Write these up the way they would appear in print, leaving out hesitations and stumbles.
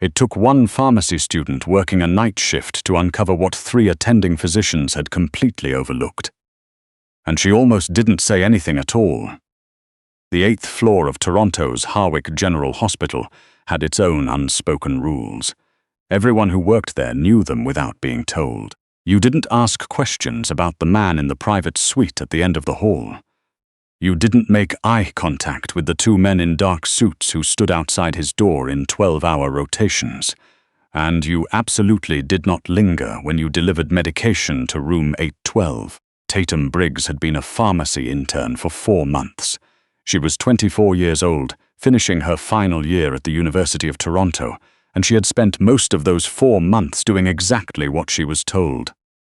It took one pharmacy student working a night shift to uncover what 3 attending physicians had completely overlooked. And she almost didn't say anything at all. The 8th floor of Toronto's Harwick General Hospital had its own unspoken rules. Everyone who worked there knew them without being told. You didn't ask questions about the man in the private suite at the end of the hall. You didn't make eye contact with the 2 men in dark suits who stood outside his door in 12-hour rotations. And you absolutely did not linger when you delivered medication to room 812. Tatum Briggs had been a pharmacy intern for 4 months. She was 24 years old, finishing her final year at the University of Toronto, and she had spent most of those 4 months doing exactly what she was told.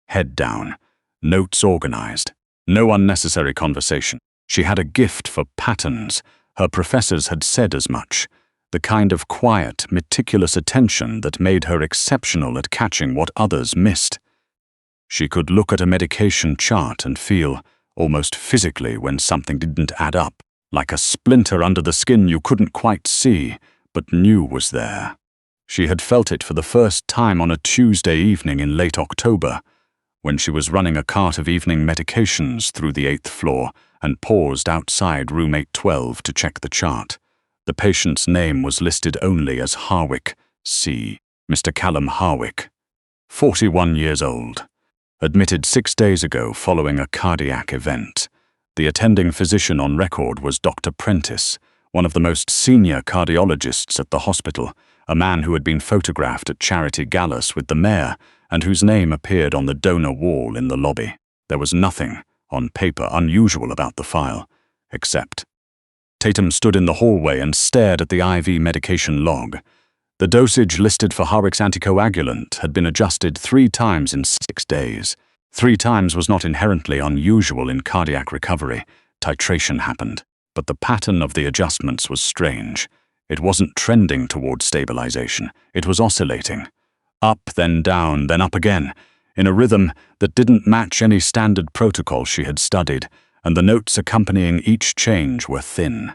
Head down, notes organized, no unnecessary conversation. She had a gift for patterns. Her professors had said as much. The kind of quiet, meticulous attention that made her exceptional at catching what others missed. She could look at a medication chart and feel, almost physically, when something didn't add up, like a splinter under the skin you couldn't quite see, but knew was there. She had felt it for the first time on a Tuesday evening in late October, when she was running a cart of evening medications through the 8th floor and paused outside room 812 to check the chart. The patient's name was listed only as Harwick, C. Mr. Callum Harwick, 41 years old. Admitted 6 days ago following a cardiac event. The attending physician on record was Dr. Prentice, one of the most senior cardiologists at the hospital, a man who had been photographed at charity galas with the mayor and whose name appeared on the donor wall in the lobby. There was nothing, on paper, unusual about the file, except Tatum stood in the hallway and stared at the IV medication log. The dosage listed for Harwick's anticoagulant had been adjusted 3 times in 6 days. 3 times was not inherently unusual in cardiac recovery. Titration happened, but the pattern of the adjustments was strange. It wasn't trending toward stabilization. It was oscillating. Up, then down, then up again, in a rhythm that didn't match any standard protocol she had studied, and the notes accompanying each change were thin.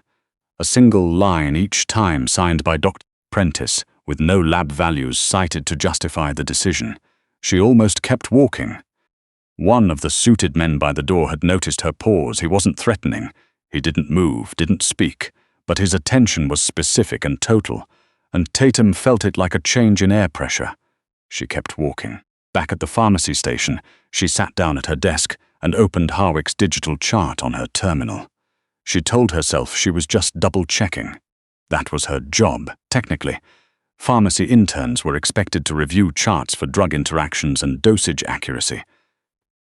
A single line each time signed by Dr. Prentice, with no lab values cited to justify the decision. She almost kept walking. One of the suited men by the door had noticed her pause. He wasn't threatening. He didn't move, didn't speak, but his attention was specific and total, and Tatum felt it like a change in air pressure. She kept walking. Back at the pharmacy station, she sat down at her desk and opened Harwick's digital chart on her terminal. She told herself she was just double-checking. That was her job, technically. Pharmacy interns were expected to review charts for drug interactions and dosage accuracy.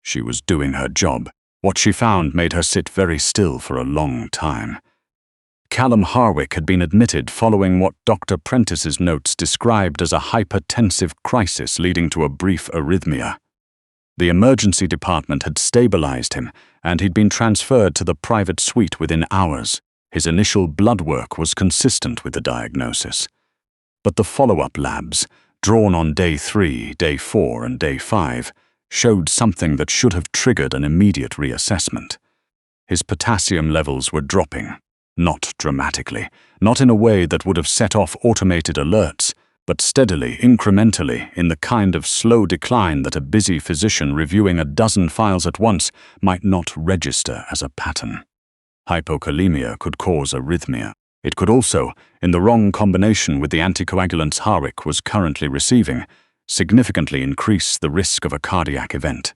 She was doing her job. What she found made her sit very still for a long time. Callum Harwick had been admitted following what Dr. Prentice's notes described as a hypertensive crisis leading to a brief arrhythmia. The emergency department had stabilized him, and he'd been transferred to the private suite within hours. His initial blood work was consistent with the diagnosis. But the follow-up labs, drawn on day 3, day 4, and day 5, showed something that should have triggered an immediate reassessment. His potassium levels were dropping. Not dramatically, not in a way that would have set off automated alerts, but steadily, incrementally, in the kind of slow decline that a busy physician reviewing a dozen files at once might not register as a pattern. Hypokalemia could cause arrhythmia. It could also, in the wrong combination with the anticoagulants Harwick was currently receiving, significantly increase the risk of a cardiac event.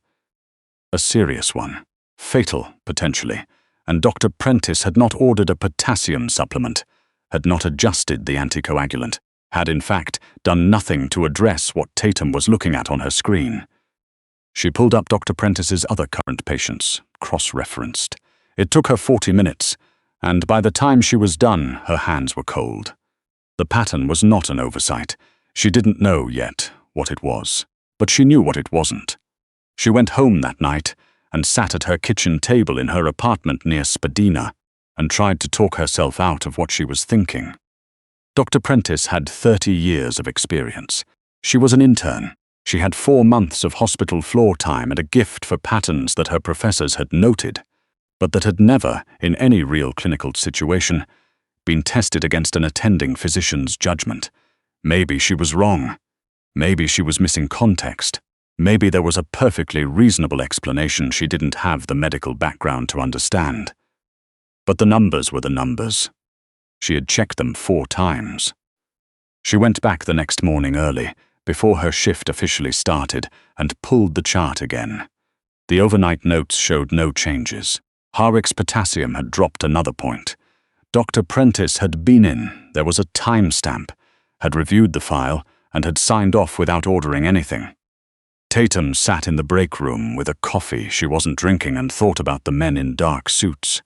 A serious one, fatal potentially, and Dr. Prentice had not ordered a potassium supplement, had not adjusted the anticoagulant, had in fact done nothing to address what Tatum was looking at on her screen. She pulled up Dr. Prentice's other current patients, cross-referenced. It took her 40 minutes, and by the time she was done, her hands were cold. The pattern was not an oversight. She didn't know yet what it was, but she knew what it wasn't. She went home that night and sat at her kitchen table in her apartment near Spadina and tried to talk herself out of what she was thinking. Dr. Prentice had 30 years of experience. She was an intern. She had 4 months of hospital floor time and a gift for patterns that her professors had noted, but that had never, in any real clinical situation, been tested against an attending physician's judgment. Maybe she was wrong. Maybe she was missing context. Maybe there was a perfectly reasonable explanation she didn't have the medical background to understand. But the numbers were the numbers. She had checked them 4 times. She went back the next morning early, before her shift officially started, and pulled the chart again. The overnight notes showed no changes. Harwick's potassium had dropped another point. Dr. Prentice had been in, there was a timestamp, had reviewed the file, and had signed off without ordering anything. Tatum sat in the break room with a coffee she wasn't drinking and thought about the men in dark suits.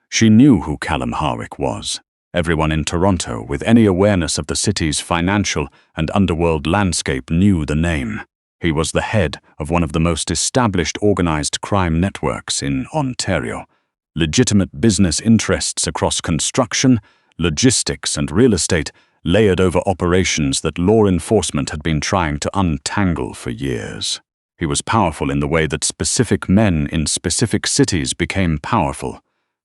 She knew who Callum Harwick was. Everyone in Toronto, with any awareness of the city's financial and underworld landscape, knew the name. He was the head of one of the most established organized crime networks in Ontario. Legitimate business interests across construction, logistics, and real estate layered over operations that law enforcement had been trying to untangle for years. He was powerful in the way that specific men in specific cities became powerful,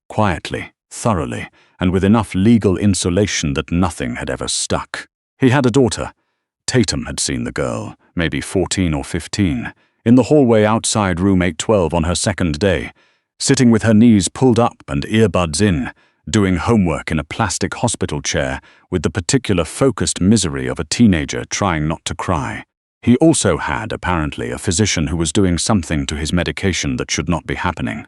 quietly, thoroughly, and with enough legal insulation that nothing had ever stuck. He had a daughter. Tatum had seen the girl, maybe 14 or 15, in the hallway outside room 812 on her second day, sitting with her knees pulled up and earbuds in, doing homework in a plastic hospital chair with the particular focused misery of a teenager trying not to cry. He also had, apparently, a physician who was doing something to his medication that should not be happening.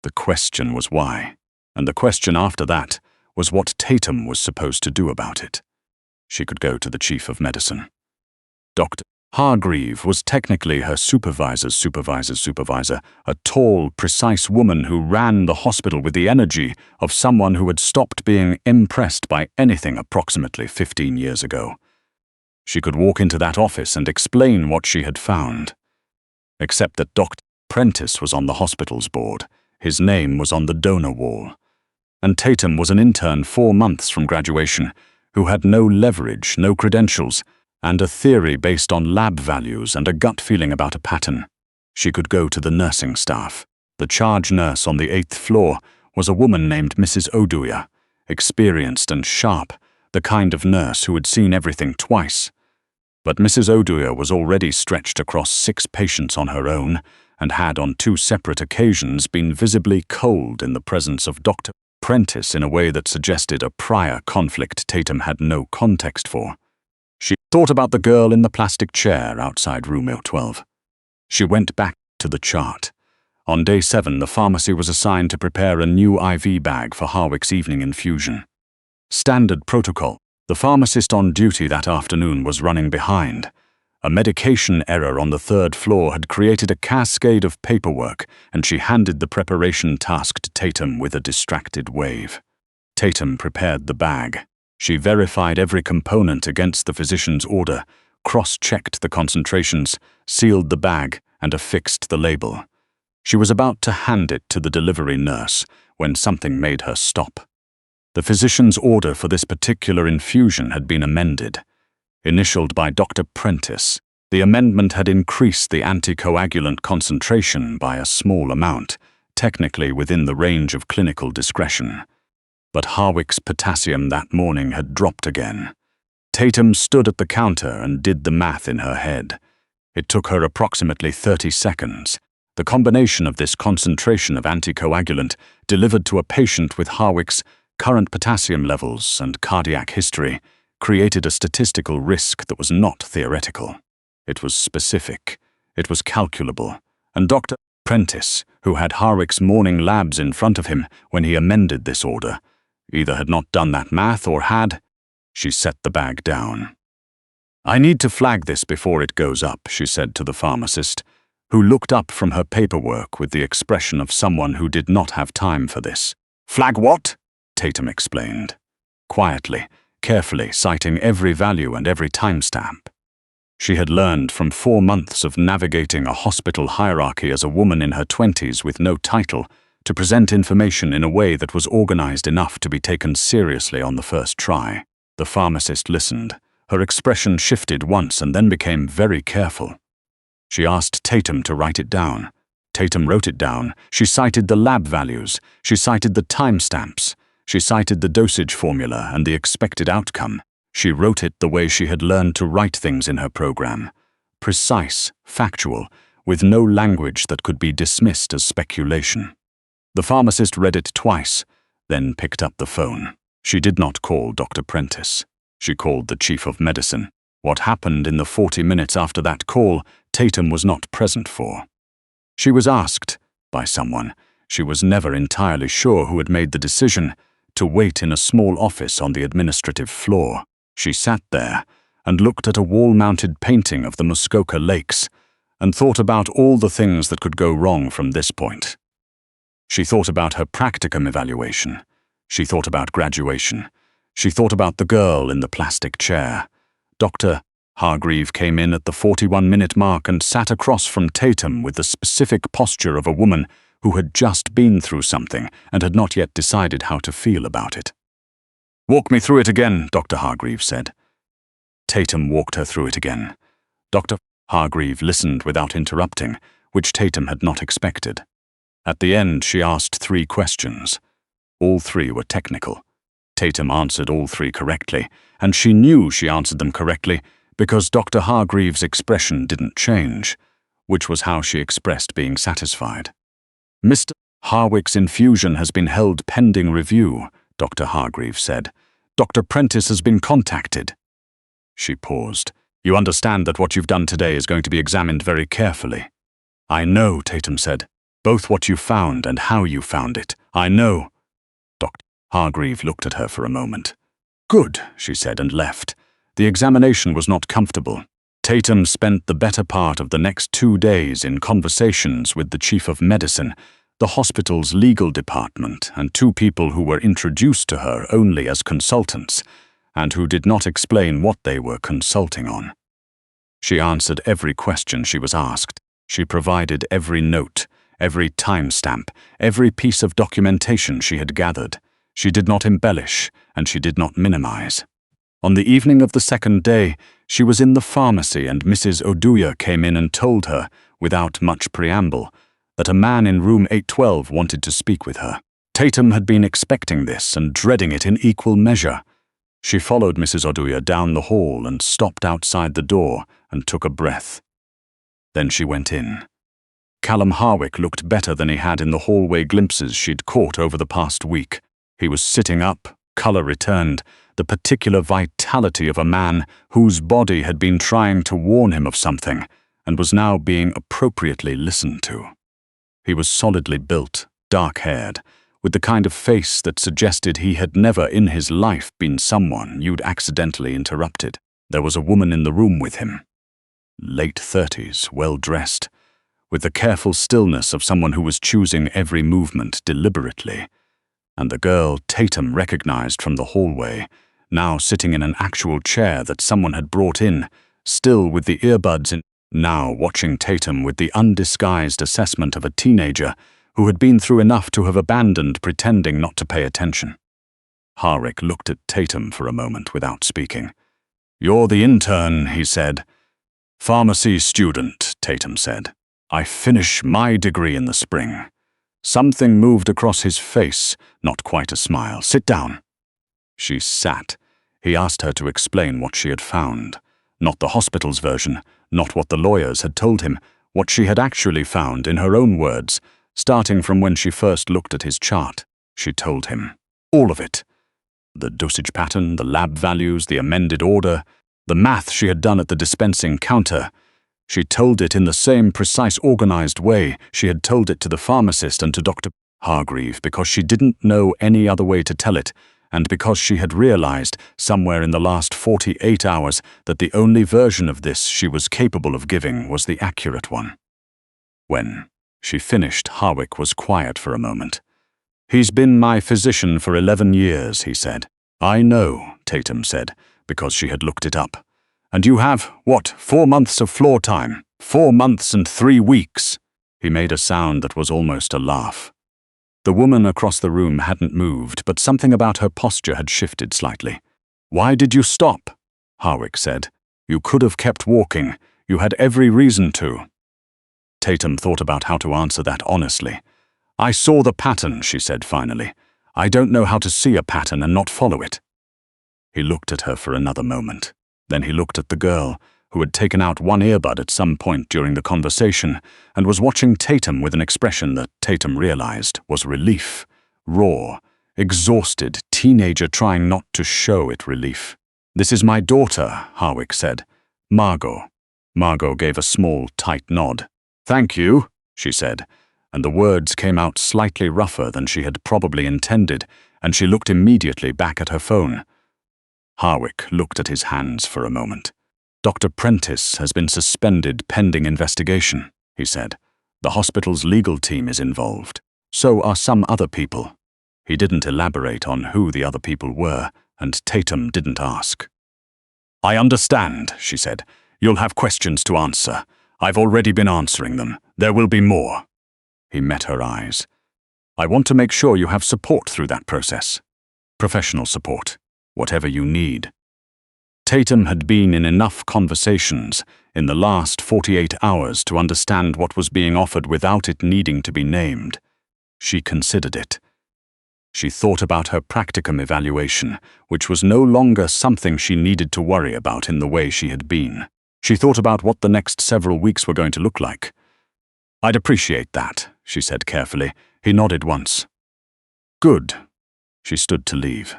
The question was why, and the question after that was what Tatum was supposed to do about it. She could go to the chief of medicine. Dr. Hargreave was technically her supervisor's supervisor's supervisor, a tall, precise woman who ran the hospital with the energy of someone who had stopped being impressed by anything approximately 15 years ago. She could walk into that office and explain what she had found. Except that Dr. Prentice was on the hospital's board. His name was on the donor wall. And Tatum was an intern 4 months from graduation, who had no leverage, no credentials, and a theory based on lab values and a gut feeling about a pattern. She could go to the nursing staff. The charge nurse on the 8th floor was a woman named Mrs. Oduya, experienced and sharp, the kind of nurse who had seen everything twice. But Mrs. Oduya was already stretched across 6 patients on her own and had on 2 separate occasions been visibly cold in the presence of Dr. Prentice in a way that suggested a prior conflict Tatum had no context for. She thought about the girl in the plastic chair outside room 812. She went back to the chart. On day 7, the pharmacy was assigned to prepare a new IV bag for Harwick's evening infusion. Standard protocol. The pharmacist on duty that afternoon was running behind. A medication error on the 3rd floor had created a cascade of paperwork, and she handed the preparation task to Tatum with a distracted wave. Tatum prepared the bag. She verified every component against the physician's order, cross-checked the concentrations, sealed the bag, and affixed the label. She was about to hand it to the delivery nurse when something made her stop. The physician's order for this particular infusion had been amended. Initialed by Dr. Prentice, the amendment had increased the anticoagulant concentration by a small amount, technically within the range of clinical discretion. But Harwick's potassium that morning had dropped again. Tatum stood at the counter and did the math in her head. It took her approximately 30 seconds. The combination of this concentration of anticoagulant delivered to a patient with Harwick's current potassium levels and cardiac history created a statistical risk that was not theoretical. It was specific, it was calculable, and Dr. Prentice, who had Harwick's morning labs in front of him when he amended this order, either had not done that math or had. She set the bag down. "I need to flag this before it goes up," she said to the pharmacist, who looked up from her paperwork with the expression of someone who did not have time for this. "Flag what?" Tatum explained. Quietly, carefully, citing every value and every timestamp. She had learned from 4 months of navigating a hospital hierarchy as a woman in her 20s with no title to present information in a way that was organized enough to be taken seriously on the first try. The pharmacist listened. Her expression shifted once and then became very careful. She asked Tatum to write it down. Tatum wrote it down. She cited the lab values. She cited the timestamps. She cited the dosage formula and the expected outcome. She wrote it the way she had learned to write things in her program. Precise, factual, with no language that could be dismissed as speculation. The pharmacist read it twice, then picked up the phone. She did not call Dr. Prentice. She called the chief of medicine. What happened in the 40 minutes after that call, Tatum was not present for. She was asked, by someone, she was never entirely sure who had made the decision, to wait in a small office on the administrative floor. She sat there and looked at a wall-mounted painting of the Muskoka Lakes and thought about all the things that could go wrong from this point. She thought about her practicum evaluation. She thought about graduation. She thought about the girl in the plastic chair. Dr. Hargreave came in at the 41-minute mark and sat across from Tatum with the specific posture of a woman who had just been through something and had not yet decided how to feel about it. "Walk me through it again," Dr. Hargreave said. Tatum walked her through it again. Dr. Hargreave listened without interrupting, which Tatum had not expected. At the end, she asked 3 questions. All 3 were technical. Tatum answered all 3 correctly, and she knew she answered them correctly because Dr. Hargreave's expression didn't change, which was how she expressed being satisfied. "Mr. Harwick's infusion has been held pending review," Dr. Hargreave said. "Dr. Prentice has been contacted." She paused. "You understand that what you've done today is going to be examined very carefully." "I know," Tatum said. "Both what you found and how you found it. I know." Dr. Hargreave looked at her for a moment. "Good," she said, and left. The examination was not comfortable. Tatum spent the better part of the next 2 days in conversations with the chief of medicine, the hospital's legal department, and 2 people who were introduced to her only as consultants, and who did not explain what they were consulting on. She answered every question she was asked. She provided every note, every timestamp, every piece of documentation she had gathered. She did not embellish, and she did not minimize. On the evening of the 2nd day, she was in the pharmacy and Mrs. Oduya came in and told her, without much preamble, that a man in room 812 wanted to speak with her. Tatum had been expecting this and dreading it in equal measure. She followed Mrs. Oduya down the hall and stopped outside the door and took a breath. Then she went in. Callum Harwick looked better than he had in the hallway glimpses she'd caught over the past week. He was sitting up, color returned, the particular vitality of a man whose body had been trying to warn him of something and was now being appropriately listened to. He was solidly built, dark-haired, with the kind of face that suggested he had never in his life been someone you'd accidentally interrupted. There was a woman in the room with him. Late 30s, well-dressed, with the careful stillness of someone who was choosing every movement deliberately. And the girl Tatum recognized from the hallway, now sitting in an actual chair that someone had brought in, still with the earbuds in, now watching Tatum with the undisguised assessment of a teenager who had been through enough to have abandoned pretending not to pay attention. Harwick looked at Tatum for a moment without speaking. "You're the intern," he said. "Pharmacy student," Tatum said. "I finish my degree in the spring." Something moved across his face, not quite a smile. "Sit down." She sat. He asked her to explain what she had found. Not the hospital's version, not what the lawyers had told him, what she had actually found in her own words, starting from when she first looked at his chart. She told him. All of it. The dosage pattern, the lab values, the amended order, the math she had done at the dispensing counter. She told it in the same precise, organized way she had told it to the pharmacist and to Dr. Hargreave because she didn't know any other way to tell it, and because she had realized, somewhere in the last 48 hours, that the only version of this she was capable of giving was the accurate one. When she finished, Harwick was quiet for a moment. "He's been my physician for 11 years, he said. "I know," Tatum said, because she had looked it up. "And you have, 4 months of floor time? 4 months and 3 weeks." He made a sound that was almost a laugh. The woman across the room hadn't moved, but something about her posture had shifted slightly. "Why did you stop?" Harwick said. "You could have kept walking. You had every reason to." Tatum thought about how to answer that honestly. "I saw the pattern," she said finally. "I don't know how to see a pattern and not follow it." He looked at her for another moment. Then he looked at the girl, who had taken out one earbud at some point during the conversation and was watching Tatum with an expression that Tatum realized was relief. Raw, exhausted teenager trying not to show it relief. "This is my daughter," Harwick said. "Margot." Margot gave a small, tight nod. "Thank you," she said, and the words came out slightly rougher than she had probably intended, and she looked immediately back at her phone. Harwick looked at his hands for a moment. "Dr. Prentice has been suspended pending investigation," he said. "The hospital's legal team is involved. So are some other people." He didn't elaborate on who the other people were, and Tatum didn't ask. "I understand," she said. "You'll have questions to answer. I've already been answering them. There will be more." He met her eyes. "I want to make sure you have support through that process. Professional support, whatever you need." Tatum had been in enough conversations in the last 48 hours to understand what was being offered without it needing to be named. She considered it. She thought about her practicum evaluation, which was no longer something she needed to worry about in the way she had been. She thought about what the next several weeks were going to look like. "I'd appreciate that," she said carefully. He nodded once. "Good." She stood to leave.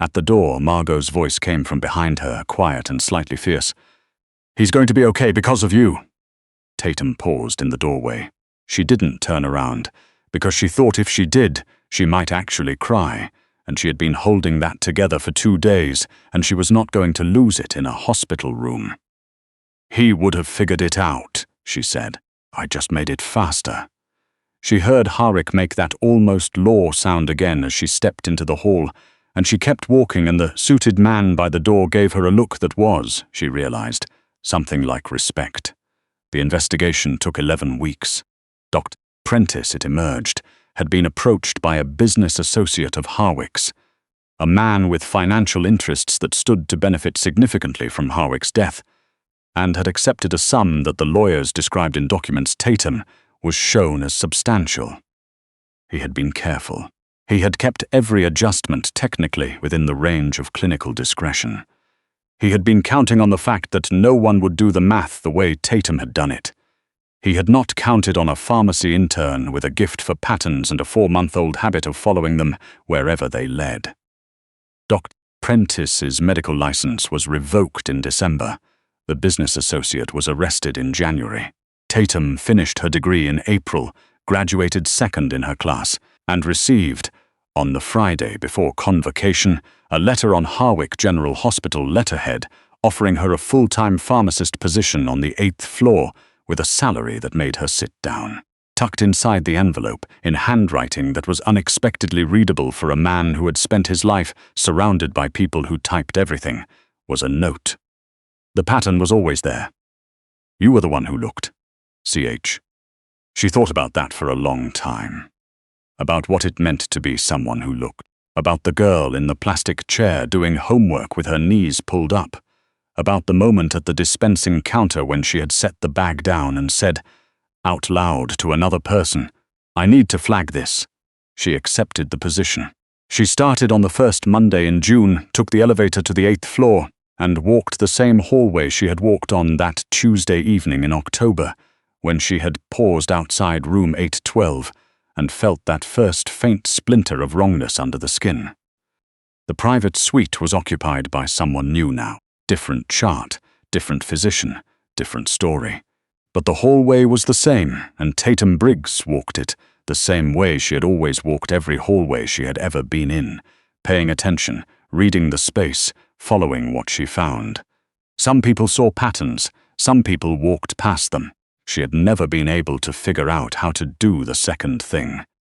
At the door, Margot's voice came from behind her, quiet and slightly fierce. "He's going to be okay because of you." Tatum paused in the doorway. She didn't turn around, because she thought if she did, she might actually cry, and she had been holding that together for 2 days, and she was not going to lose it in a hospital room. "He would have figured it out," she said. "I just made it faster." She heard Harwick make that almost law sound again as she stepped into the hall, and she kept walking, and the suited man by the door gave her a look that was, she realized, something like respect. The investigation took 11 weeks. Dr. Prentice, it emerged, had been approached by a business associate of Harwick's, a man with financial interests that stood to benefit significantly from Harwick's death, and had accepted a sum that the lawyers described in documents Tatum was shown as substantial. He had been careful. He had kept every adjustment technically within the range of clinical discretion. He had been counting on the fact that no one would do the math the way Tatum had done it. He had not counted on a pharmacy intern with a gift for patterns and a 4-month-old habit of following them wherever they led. Dr. Prentice's medical license was revoked in December. The business associate was arrested in January. Tatum finished her degree in April, graduated second in her class, and received, on the Friday before convocation, a letter on Harwick General Hospital letterhead offering her a full-time pharmacist position on the 8th floor with a salary that made her sit down. Tucked inside the envelope, in handwriting that was unexpectedly readable for a man who had spent his life surrounded by people who typed everything, was a note. The pattern was always there. "You were the one who looked. CH." She thought about that for a long time. About what it meant to be someone who looked. About the girl in the plastic chair doing homework with her knees pulled up. About the moment at the dispensing counter when she had set the bag down and said, out loud to another person, "I need to flag this." She accepted the position. She started on the first Monday in June, took the elevator to the 8th floor, and walked the same hallway she had walked on that Tuesday evening in October, when she had paused outside room 812 and felt that first faint splinter of wrongness under the skin. The private suite was occupied by someone new now. Different chart, different physician, different story. But the hallway was the same, and Tatum Briggs walked it the same way she had always walked every hallway she had ever been in, paying attention, reading the space, following what she found. Some people saw patterns, some people walked past them. She had never been able to figure out how to do the second thing.